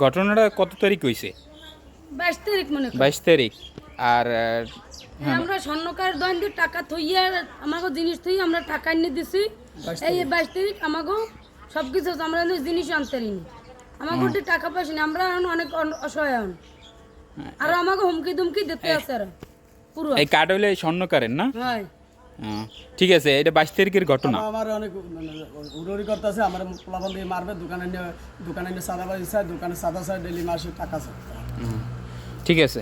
ঘটনাটা কত তারিখ হইছে? 22 তারিখ মনে করি। 22 তারিখ। আর আমরা স্বর্ণকার দোকান দিয়ে টাকা থইয়া আমাকে জিনিস থইয়া আমরা টাকা এনে দিছি। এই 22 তারিখ আমাকে সবকিছু আমরা জিনিস আনতে পারিনি। আমাকে টাকা পয়সা নেই, আমরা এখন অনেক অসহায় হন। আর আমাকে হুমকি দুমকি দিতে আছে আর পুরো। এই কার্ড হইলে স্বর্ণকারের না? হয়। ঠিক আছে, এটা 22 তারিখের ঘটনা। আমার অনেক উড়ি করতেছে, আমার পোলাপান দিয়ে মারবে, দোকানে নিয়ে সাদা বাজি চাই, দোকানে সাদা চাই, ডেলি মাসে টাকা চাই। ঠিক আছে।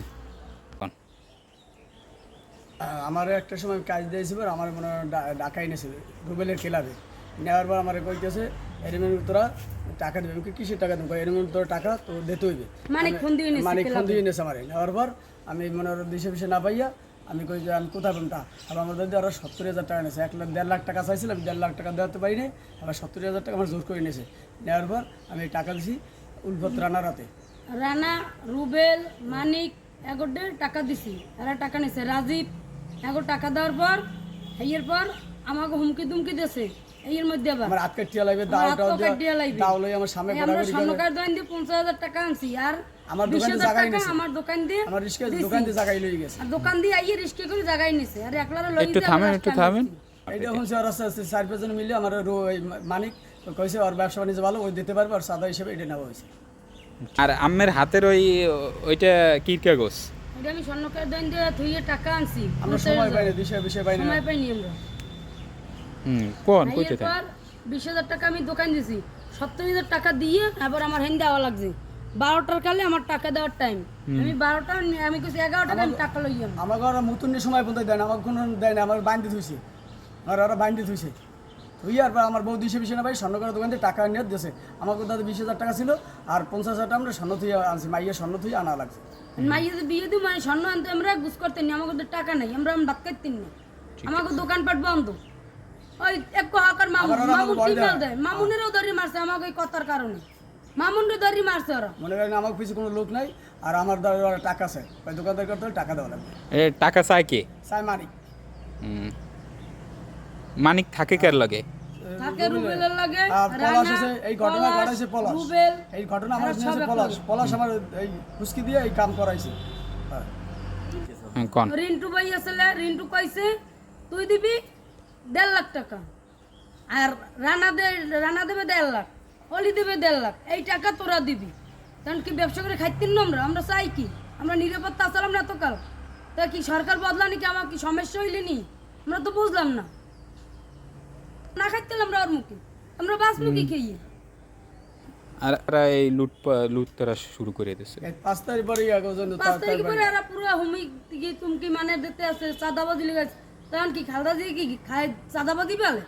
আমার একটা সময় কাজ দিয়েছিল, আমার মনে হয় ডাকা এনেছিল রুবেলের ক্লাবে। নেওয়ার পর আমার কইতেছে এরিমেন্ট তোরা টাকা দেবে। কিসের টাকা দেবো? এরিমেন্ট তোর টাকা তো দিতে হইবে। মানে ফোন দিয়ে এনেছে আমার। নেওয়ার পর আমি মনে হয় দিশে পিসে না পাইয়া আমি কই যে আমি কোথায় পেমটা। আবার আমার দাদি আরও 70,000 টাকা নিয়েছে। 1.5 লাখ টাকা চাইছিলাম, 1.5 লাখ টাকা দেওয়াতে পারি নাই। আবার 70,000 টাকা আমার জোর করে নিয়েছে। নেওয়ার পর আমি টাকা দিছি উলফত রানা রাতে। রানা, রুবেল, মানিক এগোটে টাকা দিছি। এরা টাকা নিছে। রাজীব এগো টাকা দেওয়ার পর এর পর আমাকে হুমকি দুমকি দিয়েছে। এর মধ্যে আবার আমার আটকা টিয়া লাগবে, দাওলই আমার সামনে আমরা স্বর্ণকার দোকান দিয়ে 50,000 টাকা আনছি। আর আমার দোকানে জায়গায় নিছে। আমার দোকান দিয়ে আমার রিস্কে দোকান দিয়ে জায়গায় লই গেছে। আর দোকান দিয়ে আইয়ে রিস্কে করে জায়গায় নিছে। আর একলারে লই একটু থামেন। এইটা হচ্ছে আর আস্তে আস্তে 4-5 জন মিলে আমার মানিক কইছে ওর ব্যবসা বাণিজ্য ভালো, ওই দিতে পারবে, আর সাদা হিসেবে এটা নেওয়া হয়েছে। আর আম্মের হাতের ওইটা কি কাগজ? এটা আমি স্বর্ণকার দোকান দিয়ে থুইয়ে টাকা আনছি। আমরা সময় পাইনি, বিষয় পাইনি, সময় পাইনি আমরা। কোন কইতে থাকে? এরপর 20,000 টাকা আমি দোকান দিছি। 70,000 টাকা দিয়ে আবার আমার হেন দেওয়া লাগছে। 12টার কালে আমার টাকা দেওয়ার টাইম। আমি 12টা আমি কইছি 11টার আমি টাকা লই যাম। আমাকে ওরা মুতুনের সময় পর্যন্ত দেয় না, আমাকে কোনো দেয় না। আমার বাইন্দি থুইছে, আর ওরা বাইন্দি থুইছে। আর আমার বউ দিশে পিছিয়ে না ভাই স্বর্ণকার দোকান থেকে টাকা নিয়ে দিয়েছে। আমাকে দাদা 20,000 টাকা ছিল, আর 50,000 টাকা আমরা স্বর্ণ থুই আনছি। মাইয়া স্বর্ণ থুই আনা লাগছে। মাইয়া বিয়ে দিই মানে স্বর্ণ আনতে আমরা গুছ করতে নি। আমাকে টাকা নাই, আমরা ভাত খাইতেন না। আমাকে দোকানপাট বন্ধ। ওই এক হাকার মামুন টিমেল দেয়, মামুনেরও দড়ি মারছে আমাকে ওই কথার কারণে। মামুনের দড়ি মারছে ওরা। মনে করেন আমার পিছনে কোনো লোক নাই, আর আমার দ্বারা ওরা টাকা চায়। ওই দোকানদার করতে হলে টাকা দেওয়া লাগবে। টাকা চাই কে? চাই মানিক। মানিক থাকে কার লাগে? থাকে রুবেলের লাগে। পলাশ আছে, এই ঘটনা ঘটাইছে পলাশ। রুবেল এই ঘটনা আমার শুনেছে পলাশ আমার এই হুস্কি দিয়ে এই কাম করাইছে। কোন রিন্টু ভাই আসলে রিন্টু কইছে তুই দিবি 1.5 লাখ টাকা, আর রানা দেবে 1.5 লাখ, অলি দেবে 1.5 লাখ। এই টাকা তোরা দিবি। কারণ কি ব্যবসা করে খাইতেন না আমরা চাই কি? আমরা নিরাপত্তা আসলাম না এতকাল। তা কি সরকার বদলা নাকি? আমার কি সমস্যা হইলে নি? আমরা তো বুঝলাম না। না খাইতেন আমরা ওর মুখে, আমরা বাঁচবো কি খেয়ে? আর এই লুট তারা শুরু করে দিয়েছে 5 তারিখ পরে 5 তারিখ পরে এরা পুরো হুমকি তুমকি মানে দিতে আছে। চাঁদাবাজি লেগেছে। তখন কি খালদা দিয়ে কি খায় চাঁদাবাজি বলে?